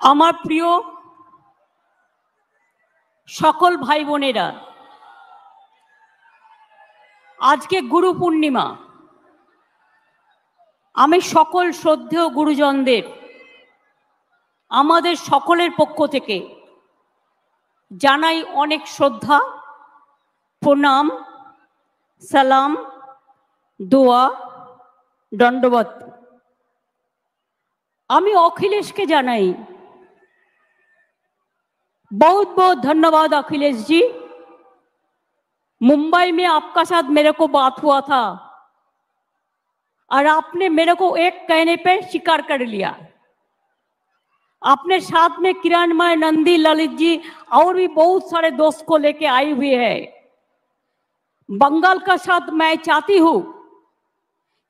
আমার প্রিয় সকল ভাই বোনেরা, আজকে গুরু পূর্ণিমা। আমি সকল শ্রদ্ধেয় গুরুজনদের আমাদের সকলের পক্ষ থেকে জানাই অনেক শ্রদ্ধা, প্রণাম, সালাম, দোয়া, দণ্ডবত। আমি अखिलेश के জানাই बहुत बहुत धन्यवाद अखिलेश जी। मुंबई में आपका साथ मेरे को बात हुआ था और आपने मेरे को एक कहने पे स्वीकार कर लिया। अपने साथ में किरणमय, नंदी, ललित जी और भी बहुत सारे दोस्त को लेके आई हुई है। बंगाल का साथ मैं चाहती हूं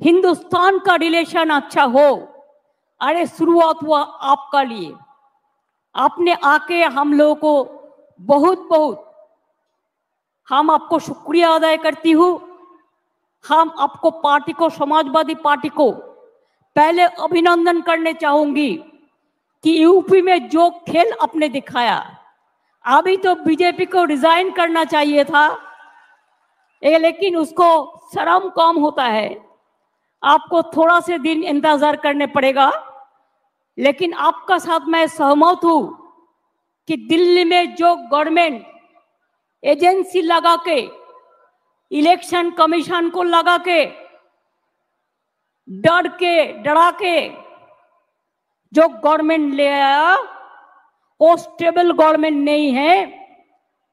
हिंदुस्तान का रिलेशन अच्छा हो। अरे शुरुआत हुआ आपका लिए, आपने आके हम लोगों को बहुत बहुत हम आपको शुक्रिया अदा करती हूँ। हम आपको पार्टी को, समाजवादी पार्टी को पहले अभिनंदन करने चाहूंगी कि यूपी में जो खेल आपने दिखाया, अभी तो बीजेपी को रिजाइन करना चाहिए था, लेकिन उसको शर्म कम होता है। आपको थोड़ा से दिन इंतजार करने पड़ेगा, लेकिन आपका साथ मैं सहमत हूं कि दिल्ली में जो गवर्नमेंट एजेंसी लगा के, इलेक्शन कमीशन को लगा के, डरा के जो गवर्नमेंट ले आया, वो स्टेबल गवर्नमेंट नहीं है।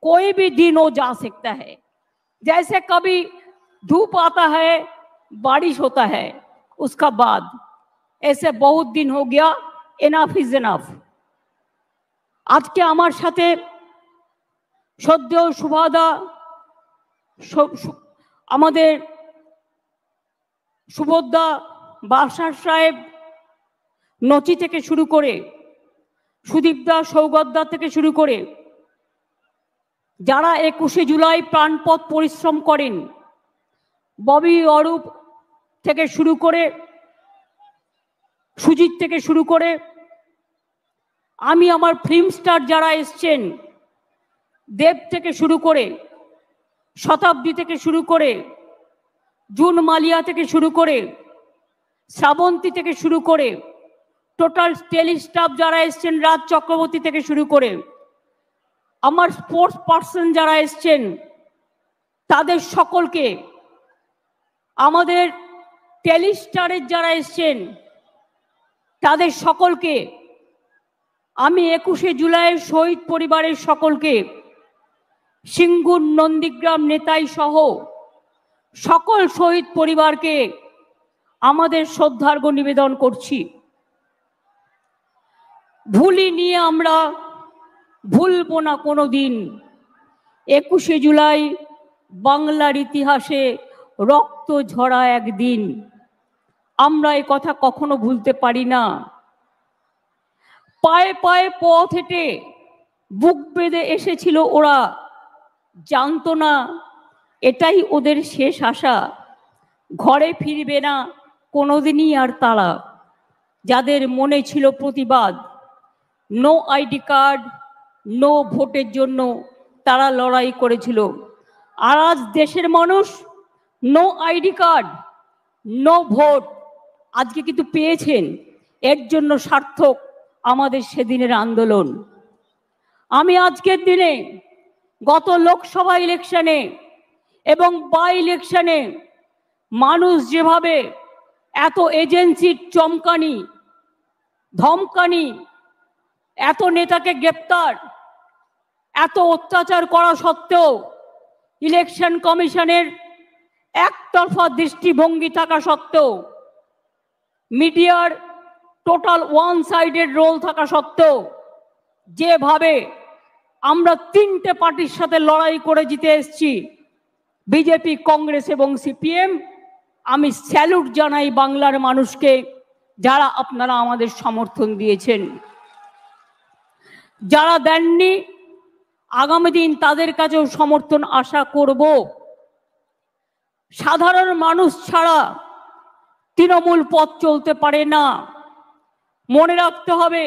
कोई भी दिन हो जा सकता है। जैसे कभी धूप आता है, बारिश होता है, उसका बाद ऐसे बहुत दिन हो गया। Enough is enough. आज के आमार साथे श्रद्धेय सुभादा, আমাদের সুবোধদা, বাদশাহ সাহেব, নচি থেকে শুরু করে সুদীপদা, সৌগতদা থেকে শুরু করে যারা 21শে জুলাই প্রাণপথ পরিশ্রম করেন, ববি, অরূপ থেকে শুরু করে সুজিত থেকে শুরু করে আমি আমার ফিল্ম স্টার যারা এসছেন, দেব থেকে শুরু করে, শতাব্দী থেকে শুরু করে, জুন মালিয়া থেকে শুরু করে, শ্রাবন্তী থেকে শুরু করে, টোটাল টেলি স্টাফ যারা এসছেন, রাজ চক্রবর্তী থেকে শুরু করে আমার স্পোর্টস পার্সন যারা এসছেন, তাদের সকলকে, আমাদের টেলি স্টারের যারা এসছেন তাদের সকলকে আমি 21শে জুলাইয়ের শহীদ পরিবারের সকলকে, সিঙ্গুর, নন্দীগ্রাম, নেতাই সহ সকল শহীদ পরিবারকে আমাদের শ্রদ্ধার্ঘ্য নিবেদন করছি। ভুলি নিয়ে আমরা ভুলবো না কোনো দিন। 21শে জুলাই বাংলার ইতিহাসে রক্ত ঝরা একদিন। আমরা এই কথা কখনো ভুলতে পারি না। পায়ে পায়ে পথ হেঁটে বুক বেঁধে এসেছিল ওরা, জানতো না এটাই ওদের শেষ আশা। ঘরে ফিরবে না কোনোদিনই আর তারা। যাদের মনে ছিল প্রতিবাদ, নো আইডি কার্ড, নো ভোটের জন্য তারা লড়াই করেছিল। আর আজ দেশের মানুষ no ID card, no vote আজকে কিন্তু পেয়েছেন। এর জন্য সার্থক আমাদের সেদিনের আন্দোলন। আমি আজকের দিনে গত লোকসভা ইলেকশনে এবং বাই ইলেকশনে মানুষ যেভাবে এত এজেন্সির চমকানি, ধমকানি, এত নেতাকে গ্রেপ্তার, এত অত্যাচার করা সত্ত্বেও ইলেকশন কমিশনের একতরফা দৃষ্টিভঙ্গি থাকা সত্ত্বেও, মিডিয়ার টোটাল ওয়ান সাইডেড রোল থাকা সত্ত্বেও, যেভাবে আমরা 3টে পার্টির সাথে লড়াই করে জিতে এসেছি, বিজেপি, কংগ্রেস এবং সিপিএম, আমি স্যালুট জানাই বাংলার মানুষকে, যারা আপনারা আমাদের সমর্থন দিয়েছেন। যারা দেননি, আগামী দিন তাদের কাছেও সমর্থন আশা করব। সাধারণ মানুষ ছাড়া তৃণমূল পথ চলতে পারে না। মনে রাখতে হবে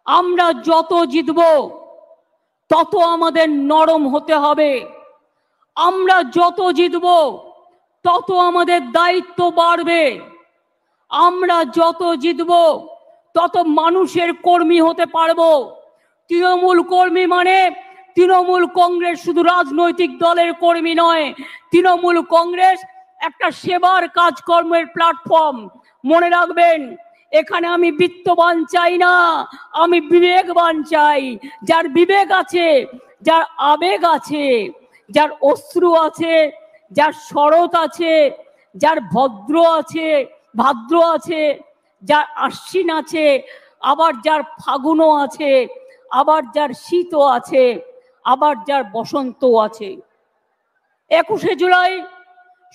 আমরা যত জিতব তত আমাদের নরম হতে হবে। আমরা যত জিতব তত আমাদের দায়িত্ব বাড়বে। আমরা যত জিতব তত মানুষের কর্মী হতে পারবো। তৃণমূল কর্মী মানে তৃণমূল কংগ্রেস শুধু রাজনৈতিক দলের কর্মী নয়, তৃণমূল কংগ্রেস একটা সেবার কাজকর্মের প্ল্যাটফর্ম। মনে রাখবেন, এখানে আমি বিত্তবান চাই না, আমি বিবেকবান চাই। যার বিবেক আছে, যার আবেগ আছে, যার অশ্রু আছে, যার শরৎ আছে, যার ভাদ্র আছে, যার আশ্বিন আছে, আবার যার ফাগুনও আছে, আবার যার শীতও আছে, আবার যার বসন্তও আছে। 21শে জুলাই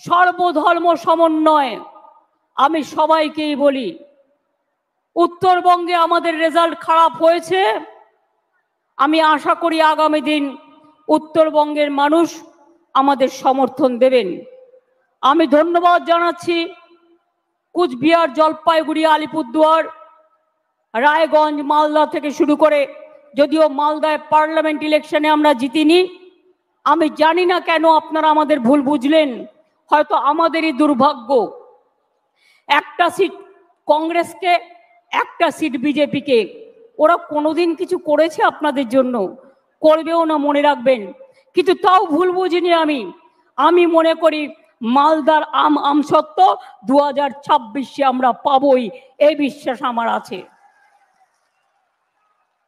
সর্বধর্ম সমন্বয়। আমি সবাইকেই বলি, উত্তরবঙ্গে আমাদের রেজাল্ট খারাপ হয়েছে। আমি আশা করি আগামী দিন উত্তরবঙ্গের মানুষ আমাদের সমর্থন দেবেন। আমি ধন্যবাদ জানাচ্ছি কুচবিহার, জলপাইগুড়ি, আলিপুরদুয়ার, রায়গঞ্জ, মালদা থেকে শুরু করে, যদিও মালদায় পার্লামেন্ট ইলেকশনে আমরা জিতিনি। আমি জানি না কেন আপনারা আমাদের ভুল বুঝলেন, হয়তো আমাদেরই দুর্ভাগ্য। একটা সিট কংগ্রেসকে, একটা সিট বিজেপিকে। ওরা কোনোদিন কিছু করেছে আপনাদের জন্য? করবেও না, মনে রাখবেন। কিন্তু তাও ভুল বুঝিনি আমি মনে করি মালদার আমসত্ত্ব 2026-এ আমরা পাবই, এই বিশ্বাস আমার আছে।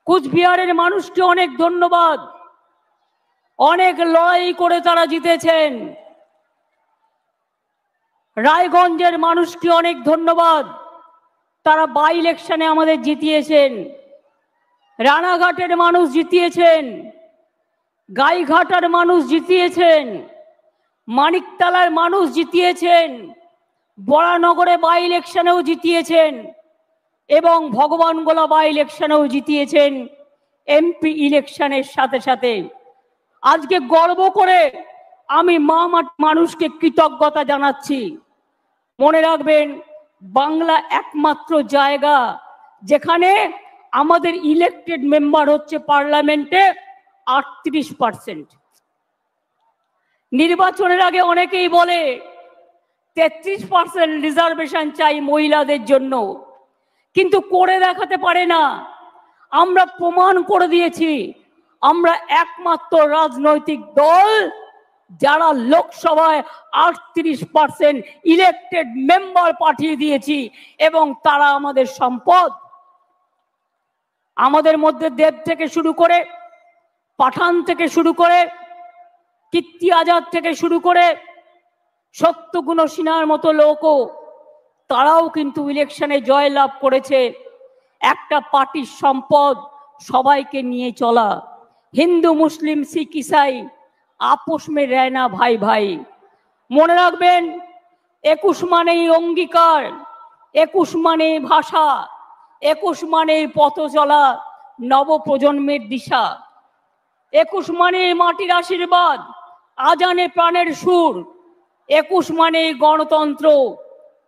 কুচবিহারের মানুষকে অনেক ধন্যবাদ, অনেক লড়াই করে তারা জিতেছেন। রায়গঞ্জের মানুষকে অনেক ধন্যবাদ, তারা বাই ইলেকশনে আমাদের জিতিয়েছেন। রানাঘাটের মানুষ জিতিয়েছেন, গাইঘাটার মানুষ জিতিয়েছেন, মানিকতলার মানুষ জিতিয়েছেন, বরানগরে বাই ইলেকশনেও জিতিয়েছেন এবং ভগবানগোলা বাই ইলেকশনেও জিতিয়েছেন। এমপি ইলেকশনের সাথে সাথে আজকে গর্ব করে আমি মানুষকে কৃতজ্ঞতা জানাচ্ছি। মনে রাখবেন, বাংলা একমাত্র জায়গা যেখানে আমাদের ইলেক্টেড মেম্বার হচ্ছে পার্লামেন্টে 38%। নির্বাচনের আগে অনেকেই বলে 33% রিজার্ভেশন চাই মহিলাদের জন্য, কিন্তু করে দেখাতে পারে না। আমরা প্রমাণ করে দিয়েছি আমরা একমাত্র রাজনৈতিক দল যারা লোকসভায় 38% ইলেক্টেড মেম্বার পাঠিয়ে দিয়েছি এবং তারা আমাদের সম্পদ। আমাদের মধ্যে দেব থেকে শুরু করে, পাঠান থেকে শুরু করে, কীর্তি আজাদ থেকে শুরু করে, সত্যগুণ সিনহার মতো লোকও, তারাও কিন্তু ইলেকশনে জয়লাভ করেছে। একটা পার্টির সম্পদ সবাইকে নিয়ে চলা। হিন্দু, মুসলিম, শিখ, ইসাই আপোষ মে রহনা ভাই ভাই। মনে রাখবেন, 21 মানেই অঙ্গীকার, 21 মানেই ভাষা, 21 মানেই পথ চলা নবপ্রজন্মের দিশা, 21 মানেই মাটির আশীর্বাদ, আজানে প্রাণের সুর, 21 মানেই গণতন্ত্র,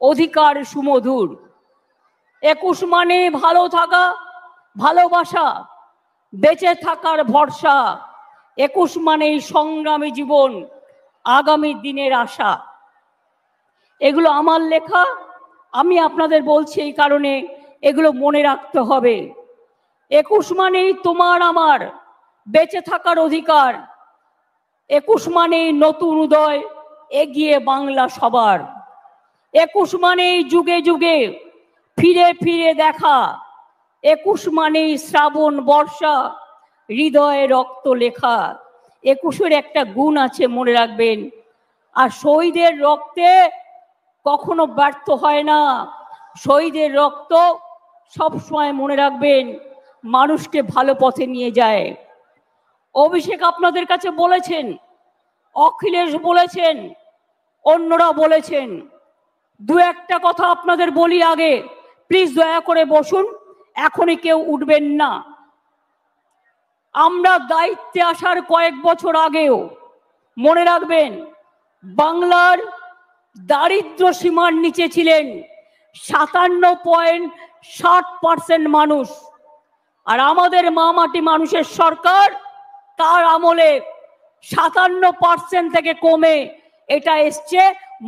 অধিকার সুমধুর, 21 মানে ভালো থাকা, ভালোবাসা, বেঁচে থাকার ভরসা, 21 মানেই সংগ্রামী জীবন, আগামী দিনের আশা। এগুলো আমার লেখা, আমি আপনাদের বলছি এই কারণে এগুলো মনে রাখতে হবে। 21 মানেই তোমার আমার বেঁচে থাকার অধিকার, 21 মানেই নতুন উদয়, এগিয়ে বাংলা সবার, 21 মানেই যুগে যুগে ফিরে ফিরে দেখা, 21 মানেই শ্রাবণ বর্ষা, হৃদয়ে রক্ত লেখা। 21-এর একটা গুণ আছে, মনে রাখবেন, আর শহীদের রক্তে কখনো ব্যর্থ হয় না। শহীদের রক্ত সবসময়, মনে রাখবেন, মানুষকে ভালো পথে নিয়ে যায়। অভিষেক আপনাদের কাছে বলেছেন, অখিলেশ বলেছেন, অন্যরা বলেছেন। দু একটা কথা আপনাদের বলি আগে, প্লিজ দয়া করে বসুন, এখনই কেউ উঠবেন না। আমরা দায়িত্বে আসার কয়েক বছর আগেও, মনে রাখবেন, বাংলার দারিদ্র সীমার নিচে ছিলেন 57.60% মানুষ, আর আমাদের মা মাটি মানুষের সরকার তার আমলে 57% থেকে কমে এটা এসছে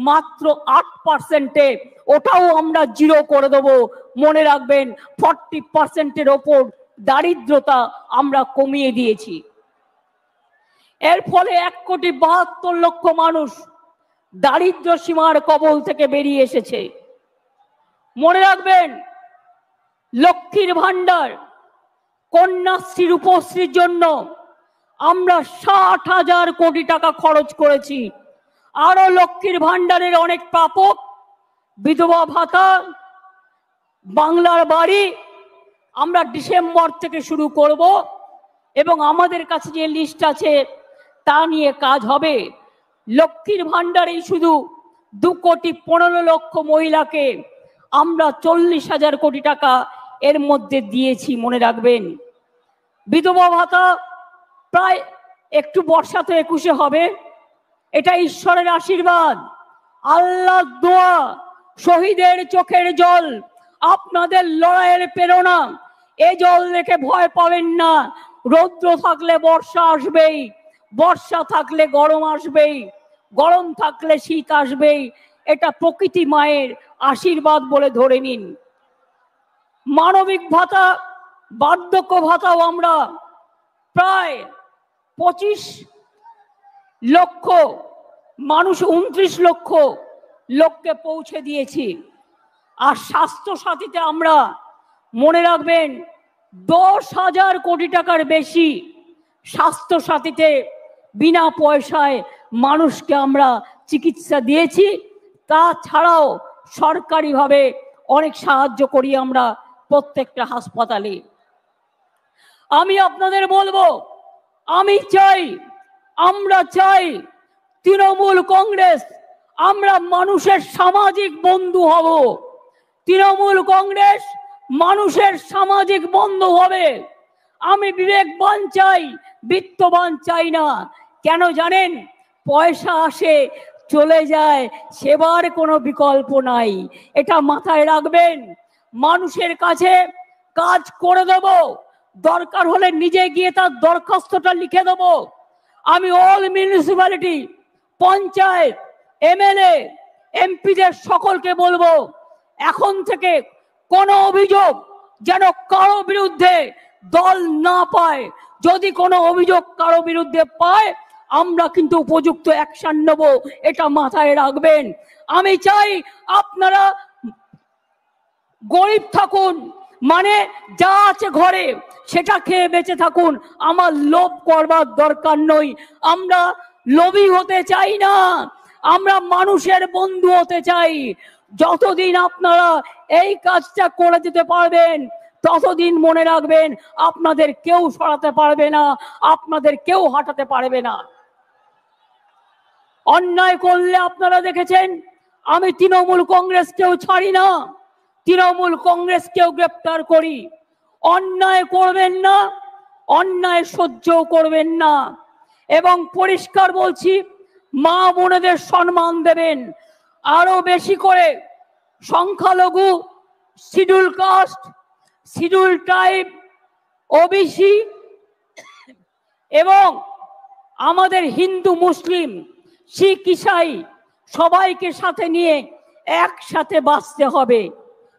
মাত্র 8%-এ। ওটাও আমরা জিরো করে দেবো। মনে রাখবেন 40%-এর ওপর দারিদ্রতা আমরা কমিয়ে দিয়েছি। এর ফলে 1,72,00,000 মানুষ দারিদ্র সীমার কবল থেকে বেরিয়ে এসেছে। মনে রাখবেন লক্ষ্মীর ভান্ডার, কন্যাশ্রী, রূপশ্রীর জন্য আমরা 60,000 কোটি টাকা খরচ করেছি। আরো লক্ষ্মীর ভান্ডারের অনেক প্রাপক, বিধবা ভাতা, বাংলার বাড়ি আমরা ডিসেম্বর থেকে শুরু করব এবং আমাদের কাছে যে লিস্ট আছে তা নিয়ে কাজ হবে। লক্ষ্মীর ভান্ডারেই শুধু 2,15,00,000 মহিলাকে আমরা 40,000 কোটি টাকা এর মধ্যে দিয়েছি। মনে রাখবেন বিধবা ভাতা প্রায় একটু বর্ষাতে 21-এ হবে। এটা ঈশ্বরের আশীর্বাদ, আল্লাহর দোয়া, শহীদের চোখের জল, আপনাদের লড়াইয়ের প্রেরণা। এ জল দেখে ভয় পাবেন না। রৌদ্র থাকলে বর্ষা আসবেই, বর্ষা থাকলে গরম আসবেই, গরম থাকলে শীত আসবেই। এটা প্রকৃতি মায়ের আশীর্বাদ বলে ধরে নিন। মানবিক ভাতা, বার্ধক্য ভাতাও আমরা প্রায় 25 লক্ষ মানুষ, 29 লক্ষ লোককে পৌঁছে দিয়েছি। আর স্বাস্থ্য সাথীতে আমরা মনে রাখবেন 10,000 কোটি টাকার বেশি স্বাস্থ্য সাথীতে বিনা পয়সায় মানুষকে আমরা চিকিৎসা দিয়েছি। তাছাড়াও সরকারিভাবে অনেক সাহায্য করি আমরা প্রত্যেকটা হাসপাতালে। আমি আপনাদের বলবো, আমি চাই, আমরা চাই তৃণমূল কংগ্রেস আমরা মানুষের সামাজিক বন্ধু হব। তৃণমূল কংগ্রেস মানুষের সামাজিক বন্ধু হবে। আমি বিবেকবান চাই, বিত্তবান চাই না। কেন জানেন? পয়সা আসে চলে যায়, সেবার কোনো বিকল্প নাই। এটা মাথায় রাখবেন। মানুষের কাছে কাজ করে দেব, দরকার হলে নিজে গিয়ে তার দরখাস্তটা লিখে দেব। আমি অল মিউনিসিপ্যালিটি, পঞ্চায়েত, এমএলএ, এমপিদের সকলকে বলবো, এখন থেকে কোনো অভিযোগ যেন কারো বিরুদ্ধে দল না পায়। যদি কোনো অভিযোগ কারো বিরুদ্ধে পায় আমরা কিন্তু উপযুক্ত অ্যাকশন নেব, এটা মাথায় রাখবেন। আমি চাই আপনারা গরিব থাকুন, মানে যা আছে ঘরে সেটা খেয়ে বেঁচে থাকুন। আমার লোভ করবার দরকার নই। আমরা লোভী হতে চাই না, আমরা মানুষের বন্ধু হতে চাই। যতদিন আপনারা এই কাজটা করে যেতে পারবেন ততদিন মনে রাখবেন আপনাদের কেউ সরাতে পারবে না, আপনাদের কেউ হাঁটাতে পারবে না। অন্যায় করলে আপনারা দেখেছেন আমি তৃণমূল কংগ্রেসকেও ছাড়ি না, তৃণমূল কংগ্রেসকেও গ্রেপ্তার করি। অন্যায় করবেন না, অন্যায় সহ্য করবেন না। এবং পরিষ্কার বলছি, মা বোনেদের সম্মান দেবেন। আরো বেশি করে সংখ্যালঘু, schedule caste, schedule tribe, OBC এবং আমাদের হিন্দু, মুসলিম, শিখ, ইসাই সবাইকে সাথে নিয়ে একসাথে বাঁচতে হবে।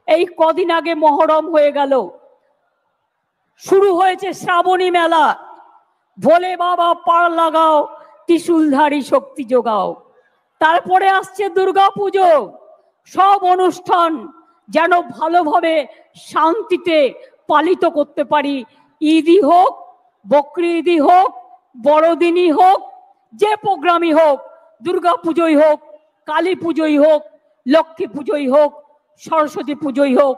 এই কদিন আগে মহরম হয়ে গেল, শুরু হয়েছে শ্রাবণী মেলা। ভোলে বাবা পার লাগাও, ত্রিশূলধারী শক্তি যোগাও। তারপরে আসছে দুর্গা পুজো। সব অনুষ্ঠান যেন ভালোভাবে শান্তিতে পালিত করতে পারি। ঈদই হোক, বকরি ঈদই হোক, বড়দিনই হোক, যে প্রোগ্রামই হোক, দুর্গা পুজোই হোক, কালী পুজোই হোক, লক্ষ্মী পুজোই হোক, সরস্বতী পুজোই হোক,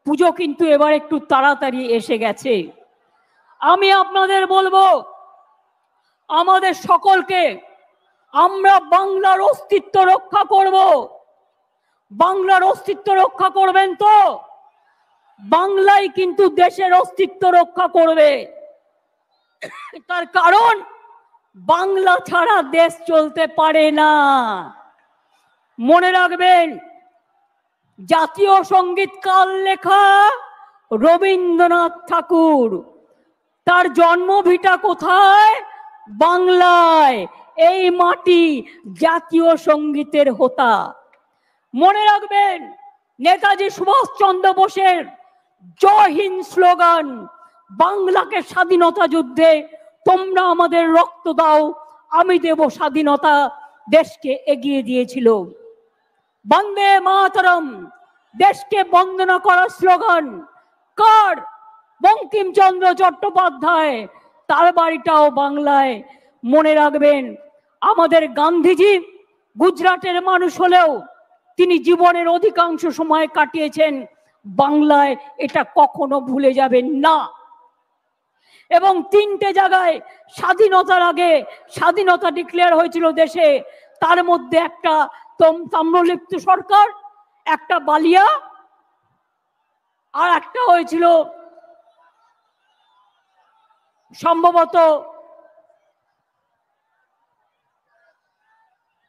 পুজো কিন্তু এবার একটু তাড়াতাড়ি এসে গেছে। আমি আপনাদের বলবো, আমাদের সকলকে আমরা বাংলার অস্তিত্ব রক্ষা করব। বাংলার অস্তিত্ব রক্ষা করবেন তো বাংলাই কিন্তু দেশের অস্তিত্ব রক্ষা করবে। তার কারণ বাংলা ছাড়া দেশ চলতে পারে না। মনে রাখবেন, জাতীয় সঙ্গীত কার লেখা? রবীন্দ্রনাথ ঠাকুর, তার জন্মভিটা কোথায়? বাংলায়। এই মাটি জাতীয় সঙ্গীতের হোতা। মনে রাখবেন, নেতাজি সুভাষচন্দ্র বোসের জয় হিন্দ স্লোগান বাংলাকে স্বাধীনতা যুদ্ধে তোমরা আমাদের রক্ত দাও, আমি দেব স্বাধীনতা, দেশকে এগিয়ে দিয়েছিল। বন্দে মাতরম, দেশকে বন্দনা করার স্লোগান কার? বঙ্কিমচন্দ্র চট্টোপাধ্যায়, তার বাড়িটাও বাংলায়। মনে রাখবেন, আমাদের গান্ধীজি গুজরাটের মানুষ হলেও তিনি জীবনের অধিকাংশ সময় কাটিয়েছেন বাংলায়, এটা কখনো ভুলে যাবেন না। এবং 3টে জায়গায় স্বাধীনতার আগে স্বাধীনতা ডিক্লেয়ার হয়েছিল দেশে, তার মধ্যে একটা তাম্রলিপ্ত সরকার, একটা বালিয়া, আর একটা হয়েছিল সম্ভবত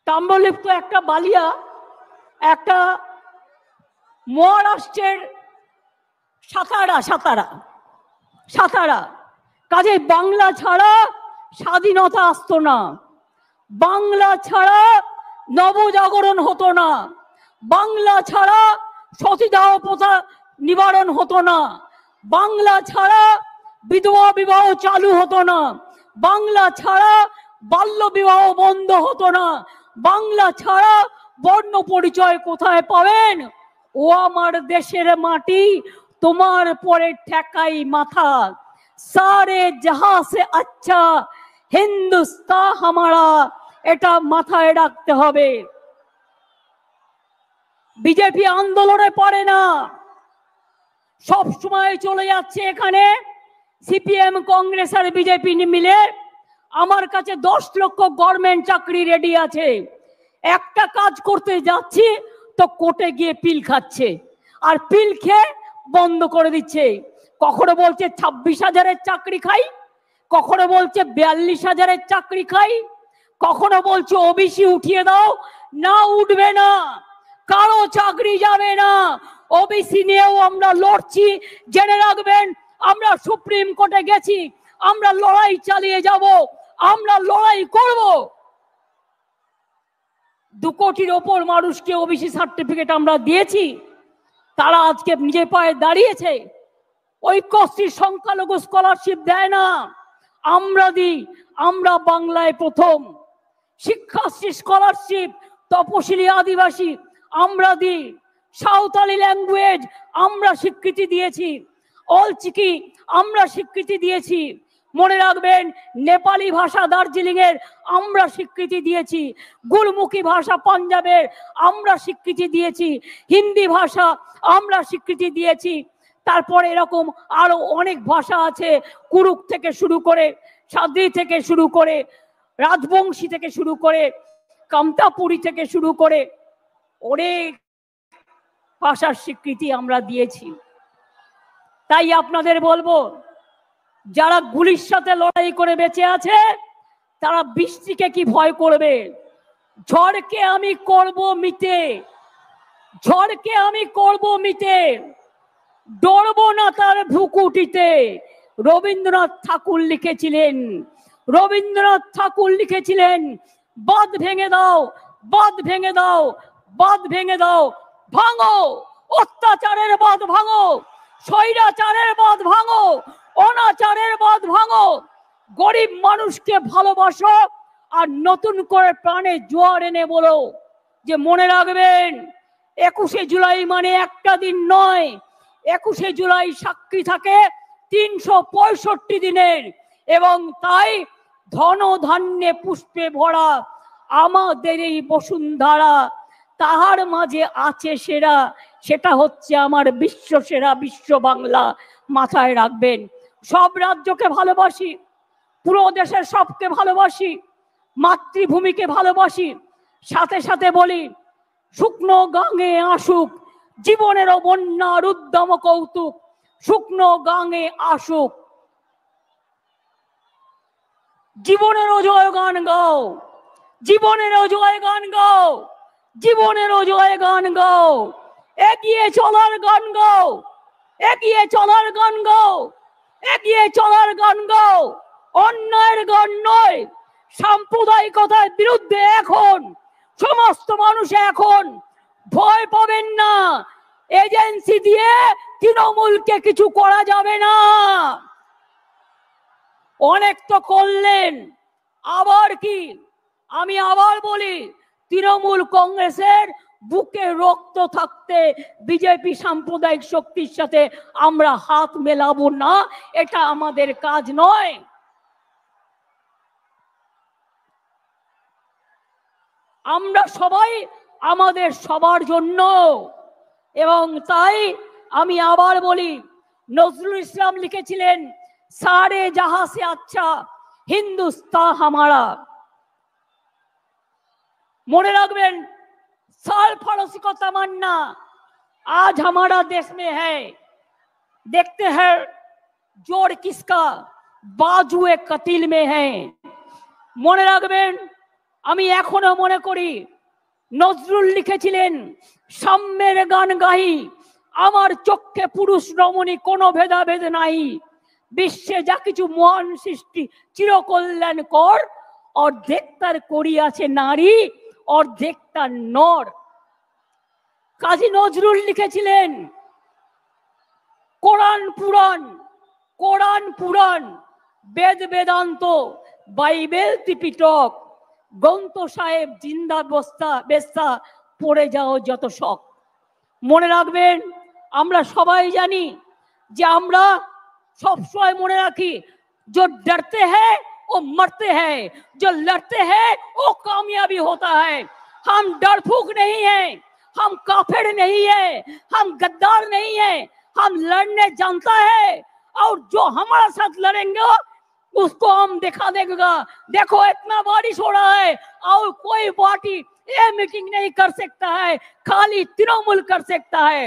তাম্রলিপ্ত, একটা বালিয়া, একটা মহারাষ্ট্রের সাতারা। কাজে বাংলা ছাড়া স্বাধীনতা আসতো না, বাংলা ছাড়া নবজাগরণ হতো না, বাংলা ছাড়া সতীদাহ প্রথা নিবারণ হতো না, বাংলা ছাড়া বিধবা বিবাহ চালু হতো না, বাংলা ছাড়া বাল্য বিবাহ বন্ধ হতো না, বাংলা ছাড়া বর্ণ পরিচয় কোথায় পাবেন? ও আমার দেশের মাটি, তোমার পরে ঠেকাই মাথা, সারে জাহাঁ সে আচ্ছা হিন্দুস্তান হামারা, এটা মাথায় রাখতে হবে। বিজেপি আন্দোলনে পারে না, সব সময় চলে যাচ্ছে এখানে সিপিএম, কংগ্রেস আর বিজেপি মিলে। আমার কাছে 10 লক্ষ গভর্নমেন্ট চাকরি রেডি আছে, একটা কাজ করতে যাচ্ছি তো কোর্টে গিয়ে পিল খাচ্ছে, আর পিল খেয়ে বন্ধ করে দিচ্ছে। কখনো বলছে 26,000-এর চাকরি খাই, কখনো বলছে 42,000-এর চাকরি খাই, কখনো বলছে ওবিসি উঠিয়ে দাও, না উঠবে না, কারো চাকরি যাবে না। ওবিসি নিয়েও আমরা লড়ছি, জেনে রাখবেন। আমরা সুপ্রিম কোর্টে গেছি, আমরা লড়াই চালিয়ে যাব, আমরা লড়াই করব। 2 কোটির ওপর মানুষকে ওবিসি সার্টিফিকেট আমরা দিয়েছি, তারা আজকে নিজে পায়ে দাঁড়িয়েছে। ঐক্যশ্রী সংখ্যালঘু স্কলারশিপ দেয় না, আমরা দিই। আমরা বাংলায় প্রথম শিক্ষাশ্রী স্কলারশিপ তপশিলি আদিবাসী আমরা দিই, সাঁওতালি ল্যাঙ্গুয়েজ আমরা স্বীকৃতি দিয়েছি, অলচিকি আমরা স্বীকৃতি দিয়েছি। মনে রাখবেন, নেপালি ভাষা দার্জিলিং এর আমরা স্বীকৃতি দিয়েছি, গুরমুখী ভাষা পাঞ্জাবের আমরা স্বীকৃতি দিয়েছি, হিন্দি ভাষা আমরা স্বীকৃতি দিয়েছি। তারপরে এরকম আরো অনেক ভাষা আছে, কুরুক থেকে শুরু করে, সাদ্রি থেকে শুরু করে, রাজবংশী থেকে শুরু করে, কামতাপুরী থেকে শুরু করে অনেক ভাষার স্বীকৃতি আমরা দিয়েছি। তাই আপনাদের বলবো, যারা গুলির সাথে লড়াই করে বেঁচে আছে তারা বৃষ্টিকে কি ভয় করবে? ঝড়কে আমি করব মিটে, ঝড়কে আমি করব মিটে, ডরবো না তার ভ্রুকুটিতে। রবীন্দ্রনাথ ঠাকুর লিখেছিলেন, রবীন্দ্রনাথ ঠাকুর লিখেছিলেন, বাঁধ ভেঙে দাও, বাঁধ ভেঙে দাও, বাঁধ ভেঙে দাও, ভাঙো অত্যাচারের বাঁধ, ভাঙো স্বৈরাচারের বাঁধ, ভাঙো অনাচারের বাঁধ, ভাঙো। গরিব মানুষকে ভালোবাসো আর নতুন করে প্রাণে জোয়ার এনে বলো যে মনে রাখবেন 21শে জুলাই মানে একটা দিন নয়, 21শে জুলাই সাক্ষী থাকে 365 দিনের, এবং তাই ধন ধান্যে পুষ্পে ভরা আমাদের এই বসুন্ধরা, তাহার মাঝে আছে সেরা, সেটা হচ্ছে আমার বিশ্ব সেরা বিশ্ব বাংলা। মাথায় রাখবেন, সব রাজ্যকে ভালোবাসি, পুরো দেশের সবকে ভালোবাসি, মাতৃভূমিকে ভালোবাসি, সাথে সাথে বলি শুকনো গাঙে আসুক জীবনেরও বন্যার উদ্যম কৌতুক, শুকনো গাঙে আসুক জীবনেরও জয়গান গাও, জীবনেরও জয়গান গাও, জীবনেরও জয়গান গাও, এগিয়ে চলার গান গাও, এগিয়ে চলার গান গাও, এগিয়ে চলার গান গাও, অন্যায়ের গান নয়। সাম্প্রদায়িকতার বিরুদ্ধে এখন সমস্ত মানুষ এখন ভয় পাবেন না। এজেন্সি দিয়ে তৃণমূলকে কিছু করা যাবে না। অনেক তো করলেন, আবার কি? আমি আবার বলি, তৃণমূল কংগ্রেসের বুকে রক্ত থাকতে বিজেপি সাম্প্রদায়িক শক্তির সাথে আমরা হাত মেলাবো না, এটা আমাদের কাজ নয়। আমরা সবাই আমাদের সবার জন্য। এবং তাই আমি আবার বলি, নজরুল ইসলাম লিখেছিলেন, সারে জাহাঁ সে আচ্ছা হিন্দুস্তান হামারা। মনে রাখবেন, साल फरोसी को तमन्ना आज हमारा देश में है। देखते हैं जोड़ किसका बाजुए कतिल में है। মনে রাখবেন, আমি এখনো মনে করি নজরুল লিখেছিলেন, সাম্যের গান গাহি আমার চোখে পুরুষ রমণী কোনো ভেদাভেদ নাই। বিশ্বে যা কিছু মহান সৃষ্টি চিরকল্যাণকর, অর্ধেক তার করিয়াছে নারী, অর্ধেক তার নর। কাজী নজরুল লিখেছিলেন, কোরআন পুরাণ, কোরআন পুরাণ, বেদ বেদান্ত, বাইবেল ত্রিপিটক, গ্রন্থ সাহেব জিন্দা বস্তা বেস্তা, পড়ে যাও যত শখ। মনে রাখবেন, আমরা সবাই জানি যে আমরা সবসময় মনে রাখি, जो डरते हैं वो मरते हैं, जो लड़ते हैं वो कामयाबी होता है। हम डरफूक नहीं हैं, हम काफिर नहीं है, हम गद्दार नहीं है, हम लड़ने जानता है। और जो हमारे साथ लड़ेंगे उसको हम दिखा देगा, देखो इतना बारिश हो रहा है और कोई पार्टी ये मीटिंग नहीं कर सकता है, खाली तृणमूल कर सकता है।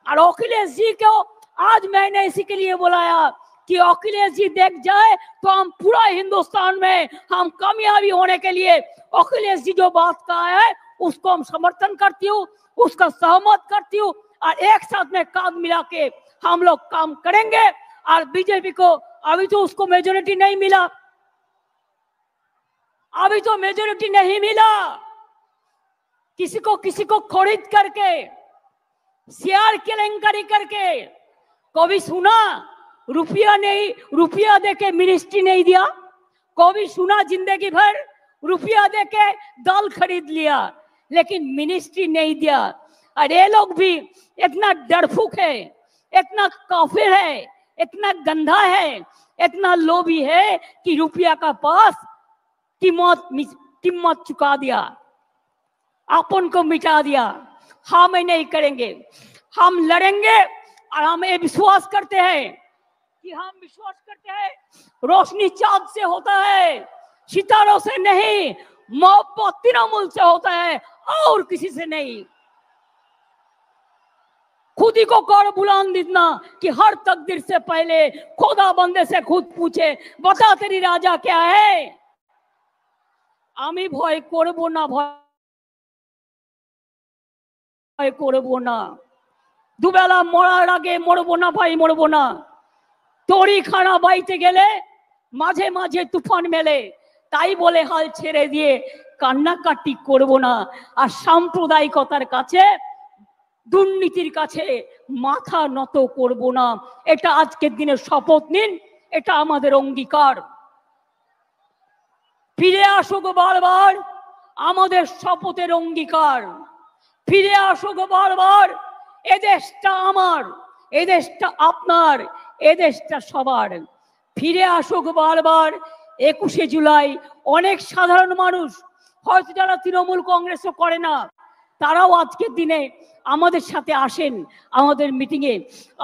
और अखिलेश जी को आज मैंने इसी के लिए बुलाया कि अखिलेश जी देख जाए तो हम पूरा हिंदुस्तान में हम कामयाबी होने के लिए अखिलेश जी जो बात कहा है उसको हम समर्थन करती हूँ, उसका सहमत करती हूँ। और एक साथ में कांध मिला के हम लोग काम करेंगे। और बीजेपी को अभी तो उसको मेजोरिटी नहीं मिला, अभी तो मेजोरिटी नहीं मिला। किसी को खरीद करके, शेयर केलेंकारी करके, कभी सुना रुपया नहीं, रुपया देके मिनिस्ट्री नहीं दिया? कभी सुना जिंदगी भर रुपया देके दाल खरीद लिया लेकिन मिनिस्ट्री नहीं दिया? और ये लोग भी इतना डरफूक है, इतना काफिर है, इतना गंदा है, इतना लोभी है कि रुपया का पास कीमत चुका दिया, अपन को मिटा दिया। हम नहीं करेंगे, हम लड़ेंगे। और हम ये विश्वास करते हैं कि हम विश्वास करते हैं रोशनी चांद से होता है, सितारों से नहीं, मोहब्बत तृणमूल से होता है और किसी से नहीं। खुद ही को कर बुलंद इतना कि हर तकदीर से पहले खुदा बंदे से खुद पूछे, बता तेरी राजा क्या है। আমি ভয় করব না, ভয় করব না। দুবেলা মরার আগে মরবো না ভাই, মরবো না। তরি খানা বাইতে গেলে মাঝে মাঝে তুফান মেলে, তাই বলে হাল ছেড়ে দিয়ে কান্নাকাটি করব না। আর সাম্প্রদায়িকতার কাছে, দুর্নীতির কাছে মাথা নত করব না। এটা আজকের দিনে শপথ নিন, এটা আমাদের অঙ্গীকার। ফিরে আসুক বারবার আমাদের শপথের অঙ্গীকার, ফিরে আসুক বারবার। এ দেশটা আমার, এ দেশটা আপনার, এ দেশটা সবার। ফিরে আসুক বারবার 21শে জুলাই। অনেক সাধারণ মানুষ হয়তো যারা তৃণমূল কংগ্রেসও করে না, তারাও আজকের দিনে আমাদের সাথে আসেন আমাদের মিটিংয়ে।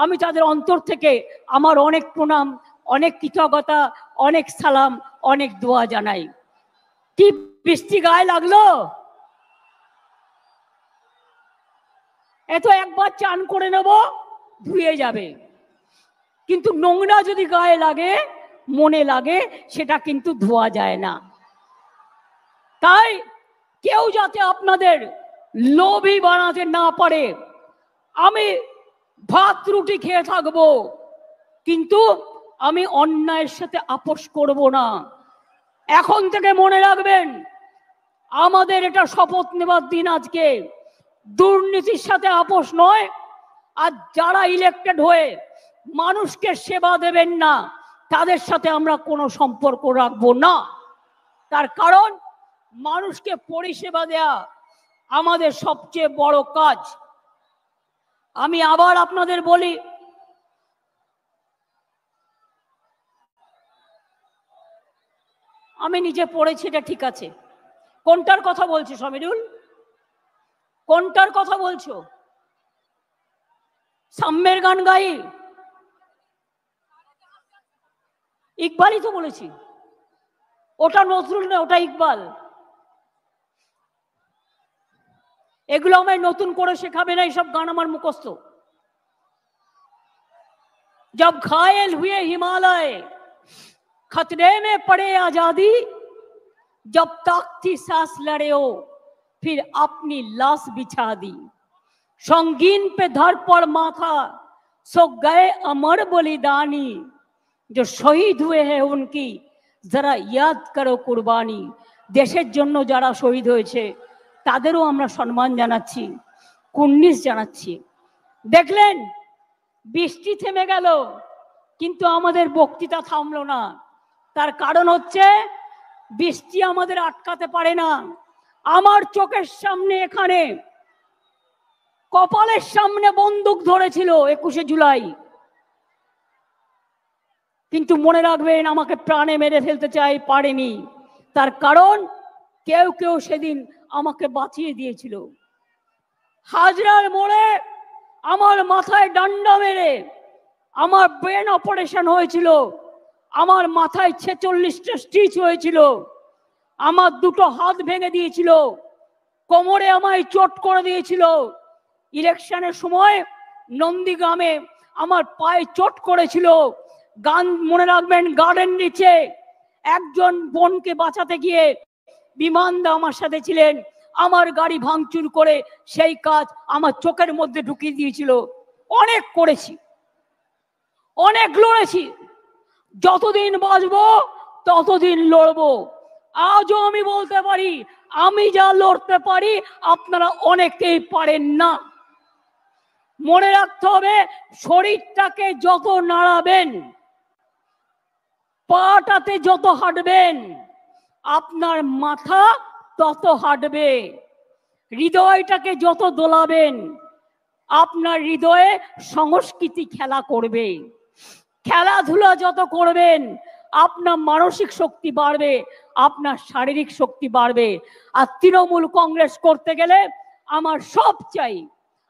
আমি তাদের অন্তর থেকে আমার অনেক প্রণাম, অনেক কৃতজ্ঞতা, অনেক সালাম, অনেক দোয়া জানাই। কি বৃষ্টি গায়ে লাগলো? এত একবার চান করে নেব, ধুয়ে যাবে। কিন্তু নোংরা যদি গায়ে লাগে, মনে লাগে, সেটা কিন্তু ধোয়া যায় না। তাই কেউ যাতে আপনাদের লোভী বানাতে না পারে, আমি ভাত রুটি খেয়ে থাকবো, কিন্তু আমি অন্যায়ের সাথে আপোষ করব না। এখন থেকে মনে রাখবেন, আমাদের এটা শপথ নেবার দিন আজকে। দুর্নীতির সাথে আপোষ নয়। আর যারা ইলেক্টেড হয়ে মানুষকে সেবা দেবেন না, তাদের সাথে আমরা কোনো সম্পর্ক রাখবো না। তার কারণ মানুষকে পরিষেবা দেয়া আমাদের সবচেয়ে বড় কাজ। আমি আবার আপনাদের বলি, আমি নিজে পড়েছি, এটা ঠিক আছে। কোনটার কথা বলছো সমীরুল? কোনটার কথা বলছো? সাম্যের গান গাই? ইকবালই তো বলেছি। ওটা নজরুল না, ওটা ইকবাল। এগুলো আমায় নতুন করে শেখাবে না, এইসব গান আমার মুখস্থ। जब घायल हुए हिमालय खतरे में पड़े आजादी, जब तक थी सांस लड़े हो फिर अपनी लाश बिछा दी, संगीन पे धर पर माथा सो गए अमर बलिदानी, जो शहीद हुए हैं उनकी जरा याद करो कुर्बानी। देशेर जन्य যারা শহীদ হয়েছে তাদেরও আমরা সম্মান জানাচ্ছি, কুর্নিশ জানাচ্ছি। দেখলেন বৃষ্টি থেমে গেল, কিন্তু আমাদের বক্তৃতা থামলো না। তার কারণ হচ্ছে বৃষ্টি আমাদের আটকাতে পারে না। আমার চোখের সামনে, এখানে কপালের সামনে বন্দুক ধরেছিল 21শে জুলাই, কিন্তু মনে রাখবেন আমাকে প্রাণে মেরে ফেলতে চাই, পারেনি। তার কারণ কেউ কেউ সেদিন আমাকে বাঁচিয়ে দিয়েছিল। হাজরার মোড়ে আমার মাথায় ডান্ডা মেরে আমার ব্রেন অপারেশন হয়েছিল, আমার মাথায় 46টা স্টিচ হয়েছিল, আমার দুটো হাত ভেঙে দিয়েছিল, কোমরে আমায় চোট করে দিয়েছিল। ইলেকশনের সময় নন্দীগ্রামে আমার পায়ে চোট করেছিল। গান মনে রাখবেন, গার্ডেন নিচে একজন বোনকে বাঁচাতে গিয়ে বিমানদা আমার সাথে ছিলেন, আমার গাড়ি ভাঙচুর করে সেই কাজ আমার চোখের মধ্যে ঢুকিয়ে দিয়েছিল। অনেক করেছি, অনেক লড়েছি, যতদিন বাঁচবো ততদিন লড়বো। আজও আমি বলতে পারি, আমি যা লড়তে পারি আপনারা অনেকেই পারেন না। মনে রাখতে হবে, শরীরটাকে যত নাড়াবেন, পাটাতে যত হাঁটবেন, আপনার মাথা তত হাঁটবে। হৃদয়টাকে যত দোলাবেন, আপনার হৃদয়ে সংস্কৃতি খেলা করবে। খেলাধুলা যত করবেন, আপনার মানসিক শক্তি বাড়বে, আপনার শারীরিক শক্তি বাড়বে। আর তৃণমূল কংগ্রেস করতে গেলে আমার সব চাই,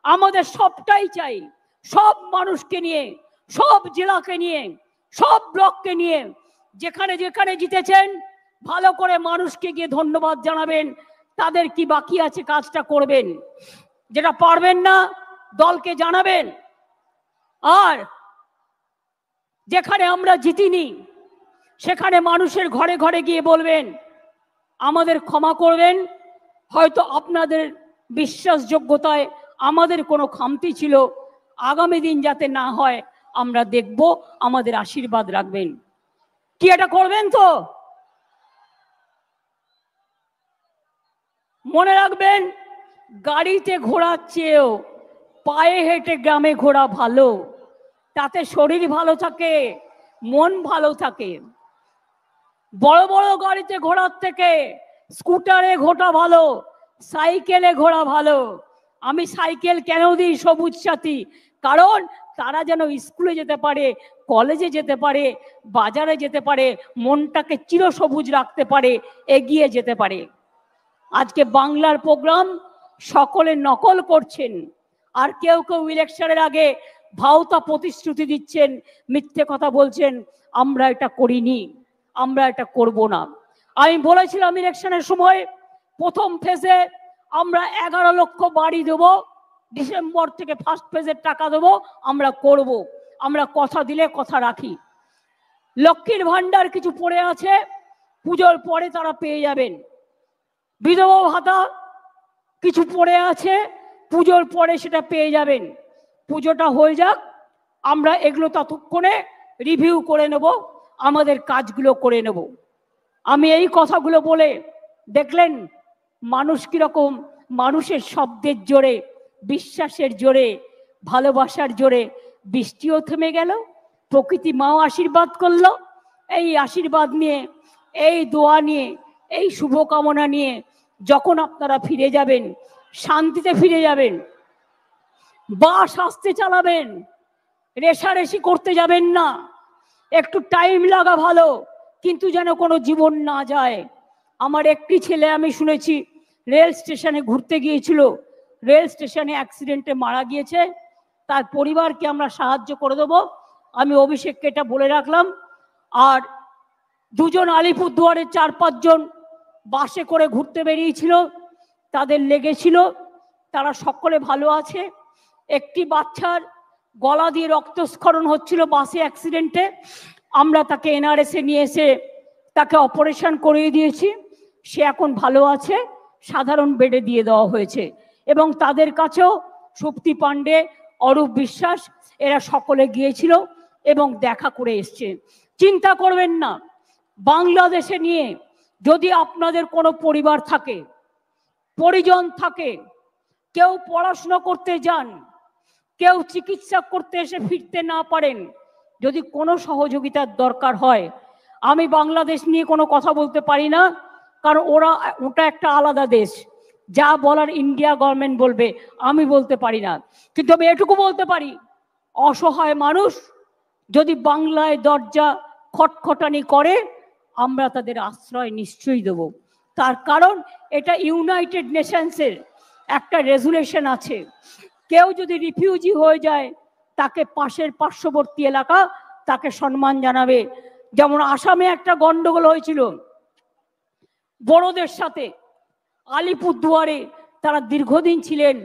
আমাদের সবটাই চাই। সব মানুষকে নিয়ে, সব জেলাকে নিয়ে, সব ব্লককে নিয়ে, যেখানে যেখানে জিতেছেন ভালো করে মানুষকে গিয়ে ধন্যবাদ জানাবেন। তাদের কি বাকি আছে কাজটা করবেন, যেটা পারবেন না দলকে জানাবেন। আর যেখানে আমরা জিতিনি সেখানে মানুষের ঘরে ঘরে গিয়ে বলবেন আমাদের ক্ষমা করবেন, হয়তো আপনাদের বিশ্বাসযোগ্যতায় আমাদের কোনো খামতি ছিল, আগামী দিন যাতে না হয় আমরা দেখব, আমাদের আশীর্বাদ রাখবেন। কি এটা করবেন তো? মনে রাখবেন, গাড়িতে ঘোরার চেয়েও পায়ে হেঁটে গ্রামে ঘোরা ভালো। তাতে শরীর ভালো থাকে, মন ভালো থাকে। বড় বড় গাড়িতে ঘোরার থেকে স্কুটারে ঘোরা ভালো, সাইকেলে ঘোরা ভালো। আমি সাইকেল কেন দিই সবুজ সাথী? কারণ তারা যেন স্কুলে যেতে পারে, কলেজে যেতে পারে, বাজারে যেতে পারে, মনটাকে চিরসবুজ রাখতে পারে, এগিয়ে যেতে পারে। আজকে বাংলার প্রোগ্রাম সকলে নকল করছেন, আর কেউ কেউ ইলেকশনের আগে ভাওতা প্রতিশ্রুতি দিচ্ছেন, মিথ্যে কথা বলছেন, আমরা এটা করিনি, আমরা এটা করব না। আমি বলেছিলাম ইলেকশনের সময় প্রথম ফেজে আমরা 11 লক্ষ বাড়ি দেবো, ডিসেম্বর থেকে ফার্স্ট ফেজের টাকা দেবো, আমরা করব। আমরা কথা দিলে কথা রাখি। লক্ষ্মীর ভান্ডার কিছু পড়ে আছে, পুজোর পরে তারা পেয়ে যাবেন। বিধবা ভাতা কিছু পড়ে আছে, পুজোর পরে সেটা পেয়ে যাবেন। পুজোটা হয়ে যাক, আমরা এগুলো ততক্ষণে রিভিউ করে নেব, আমাদের কাজগুলো করে নেব। আমি এই কথাগুলো বলে দেখলেন মানুষ কিরকম মানুষের শব্দের জোরে, বিশ্বাসের জোরে, ভালোবাসার জোরে বৃষ্টিও থেমে গেল, প্রকৃতি মাও আশীর্বাদ করলো। এই আশীর্বাদ নিয়ে, এই দোয়া নিয়ে, এই শুভকামনা নিয়ে যখন আপনারা ফিরে যাবেন, শান্তিতে ফিরে যাবেন, বাস আস্তে চালাবেন, রেশারেশি করতে যাবেন না। একটু টাইম লাগা ভালো, কিন্তু যেন কোনো জীবন না যায়। আমার একটি ছেলে আমি শুনেছি রেল স্টেশনে ঘুরতে গিয়েছিল, রেল স্টেশনে অ্যাক্সিডেন্টে মারা গিয়েছে, তার পরিবারকে আমরা সাহায্য করে দেবো। আমি অভিষেককে এটা বলে রাখলাম। আর দুজন আলিপুরদুয়ারের 4-5 জন বাসে করে ঘুরতে বেরিয়েছিল, তাদের লেগেছিল, তারা সকলে ভালো আছে। একটি বাচ্চার গলা দিয়ে রক্তস্খলন হচ্ছিল বাসে অ্যাক্সিডেন্টে, আমরা তাকে এনআরএসে নিয়ে এসে তাকে অপারেশন করিয়ে দিয়েছি, সে এখন ভালো আছে, সাধারণ বেডে দিয়ে দেওয়া হয়েছে। এবং তাদের কাছেও সুপ্তি পাণ্ডে, অরূপ বিশ্বাস এরা সকলে গিয়েছিল এবং দেখা করে এসছে। চিন্তা করবেন না, বাংলাদেশে নিয়ে যদি আপনাদের কোনো পরিবার থাকে, পরিজন থাকে, কেউ পড়াশোনা করতে যান, কেউ চিকিৎসা করতে এসে ফিরতে না পারেন, যদি কোনো সহযোগিতার দরকার হয়, আমি বাংলাদেশ নিয়ে কোনো কথা বলতে পারি না, কারণ ওটা একটা আলাদা দেশ, যা বলার ইন্ডিয়া গভর্নমেন্ট বলবে, আমি বলতে পারি না। কিন্তু আমি এটুকু বলতে পারি, অসহায় মানুষ যদি বাংলায় দরজা খটখটানি করে, আমরা তাদের আশ্রয় নিশ্চয়ই দেব। তার কারণ এটা ইউনাইটেড নেশনসের একটা রেজুলেশন আছে, কেউ যদি রিফিউজি হয়ে যায় তাকে পাশের পার্শ্ববর্তী এলাকা তাকে সম্মান জানাবে। যেমন আসামে একটা গন্ডগোল হয়েছিল বড়দের সাথে, আলিপুরদুয়ারে তারা দীর্ঘদিন ছিলেন,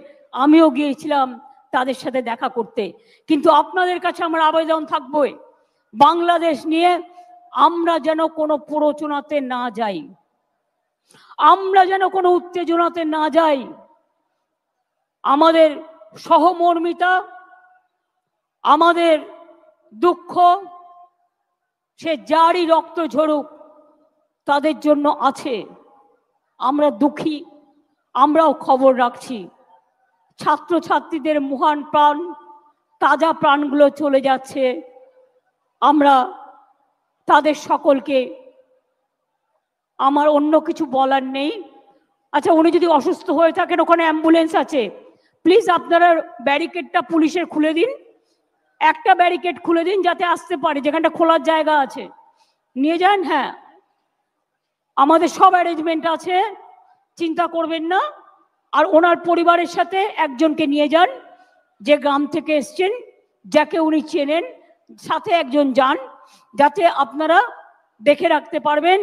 আমিও গিয়েছিলাম তাদের সাথে দেখা করতে। কিন্তু আপনাদের কাছে আমার আবেদন থাকবে, বাংলাদেশ নিয়ে আমরা যেন কোনো প্ররোচনাতে না যাই, আমরা যেন কোনো উত্তেজনাতে না যাই। আমাদের সহমর্মিতা, আমাদের দুঃখ, সে যারই রক্ত ঝরুক তাদের জন্য আছে। আমরা দুঃখী, আমরাও খবর রাখছি। ছাত্রছাত্রীদের মহান প্রাণ, তাজা প্রাণগুলো চলে যাচ্ছে, আমরা তাদের সকলকে, আমার অন্য কিছু বলার নেই। আচ্ছা, উনি যদি অসুস্থ হয়ে থাকেন, ওখানে অ্যাম্বুলেন্স আছে, প্লিজ আপনারা ব্যারিকেডটা পুলিশের খুলে দিন, একটা ব্যারিকেড খুলে দিন যাতে আসতে পারে, যেখানটা খোলার জায়গা আছে নিয়ে যান। হ্যাঁ, আমাদের সব অ্যারেঞ্জমেন্ট আছে, চিন্তা করবেন না। আর ওনার পরিবারের সাথে একজনকে নিয়ে যান, যে গ্রাম থেকে এসছেন, যাকে উনি চেনেন, সাথে একজন যান, যাতে আপনারা দেখে রাখতে পারবেন।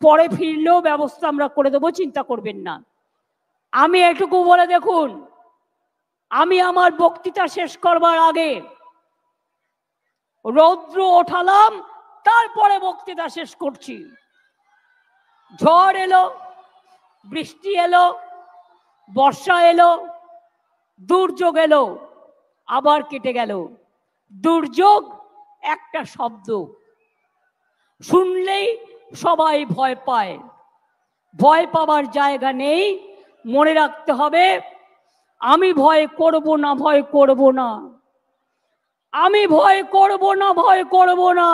পরে ফিরলেও ব্যবস্থা আমরা করে দেবো, চিন্তা করবেন না। আমি এটুকু বলে দেখুন, আমি আমার বক্তৃতা শেষ করবার আগে রৌদ্র ওঠালাম, তারপরে বক্তৃতা শেষ করছি। ঝড় এলো, বৃষ্টি এলো, বর্ষা এলো, দুর্যোগ এলো, আবার কেটে গেল। দুর্যোগ একটা শব্দ, শুনলেই সবাই ভয় পায়, ভয় পাবার জায়গা নেই। মনে রাখতে হবে, আমি ভয় করব না, ভয় করব না, আমি ভয় করব না, ভয় করব না।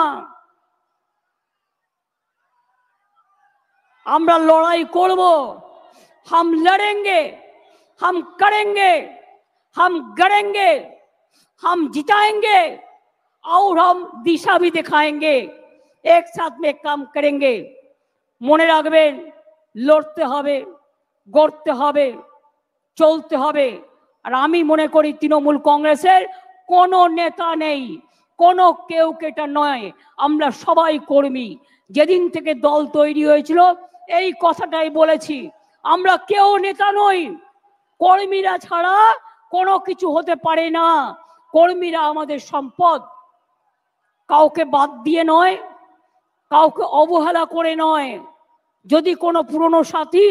আমরা লড়াই করব, हम लड़ेंगे, हम करेंगे, हम गड़ेंगे, हम जिताएंगे और हम दिशा भी दिखाएंगे, एक साथ में काम करेंगे। মনে রাখবেন, লড়তে হবে, গড়তে হবে, চলতে হবে। আর আমি মনে করি তৃণমূল কংগ্রেসের কোনো নেতা নেই, কোনো কেউ কেটা নয়, আমরা সবাই কর্মী। যেদিন থেকে দল তৈরি হয়েছিল এই কথাটাই বলেছি, আমরা কেউ নেতা নই, কর্মীরা ছাড়া কোনো কিছু হতে পারে না। কর্মীরা আমাদের সম্পদ, কাউকে বাদ দিয়ে নয়, কাউকে অবহেলা করে নয়। যদি কোনো পুরনো সাথী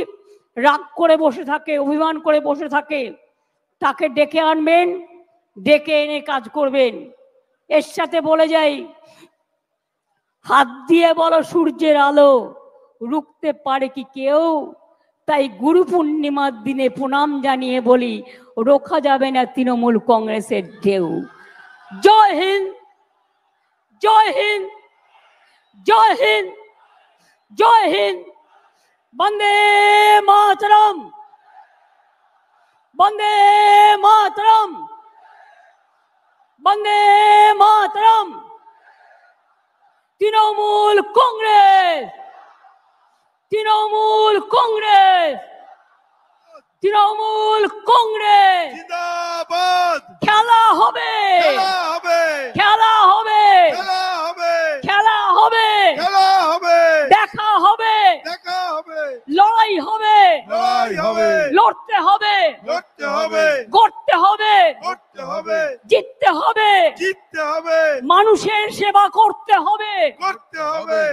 রাগ করে বসে থাকে, অভিমান করে বসে থাকে, তাকে ডেকে আনবেন, ডেকে এনে কাজ করবেন। এর সাথে বলে যাই, হাত দিয়ে বলো সূর্যের আলো রুখতে পারে কি কেউ? তাই গুরু পূর্ণিমার দিনে প্রণাম জানিয়ে বলি, রোখা যাবে না তৃণমূল কংগ্রেসের ঢেউ। জয় হিন্দ, জয় হিন্দ, জয় হিন্দ, জয় হিন্দ। বন্দে মাতরম, বন্দে মাতরম, বন্দে মাতরম। তৃণমূল কংগ্রেস, তৃণমূল কংগ্রেস, তৃণমূল কংগ্রেস জিন্দাবাদ। খেলা হবে, খেলা হবে, খেলা হবে, খেলা হবে, খেলা হবে, খেলা হবে, দেখা হবে, দেখা হবে, লড়াই হবে, লড়াই হবে, লড়তে হবে, লড়তে হবে, গড়তে হবে, করতে হবে, জিততে হবে, জিততে হবে, মানুষের সেবা করতে হবে। করতে হবে।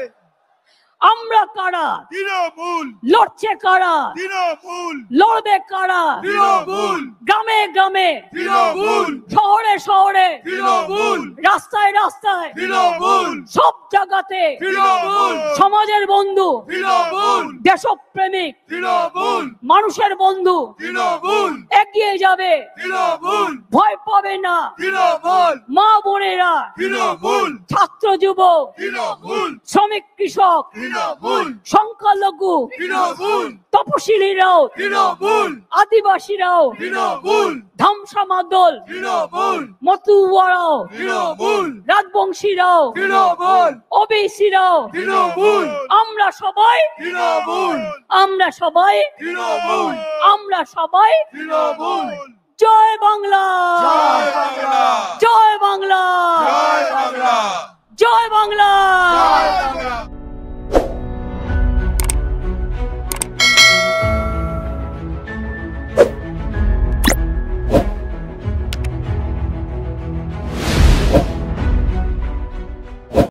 আমরা কারা, তৃণমূল, লড়ছে কারা, তৃণমূল, লড়বে কারা? তৃণমূল, গ্রামে গ্রামে, তৃণমূল, শহরে শহরে, তৃণমূল, রাস্তায় রাস্তায়, তৃণমূল, সব জায়গাতে তৃণমূল, সমাজের বন্ধু, তৃণমূল, দেশপ্রেমিক, তৃণমূল, মানুষের বন্ধু তৃণমূল, এগিয়ে যাবে, তৃণমূল, ভয় পাবে না। তৃণমূল, মা বোনেরা, তৃণমূল, ছাত্র যুবক, তৃণমূল, শ্রমিক কৃষক, তৃণমূল, সংখ্যালঘু, তৃণমূল, তপশিলীরাও, তৃণমূল, আদিবাসীরাও, তৃণমূল, ধামসা মাদল, তৃণমূল, মতুয়ারাও, তৃণমূল, রাজবংশীরাও, তৃণমূল, ওবিসিরাও, তৃণমূল, আমরা সবাই, তৃণমূল, আমরা সবাই, তৃণমূল, আমরা সবাই। তৃণমূল। জয় বাংলা, জয় বাংলা, জয় বাংলা, জয় বাংলা, জয় বাংলা। জয়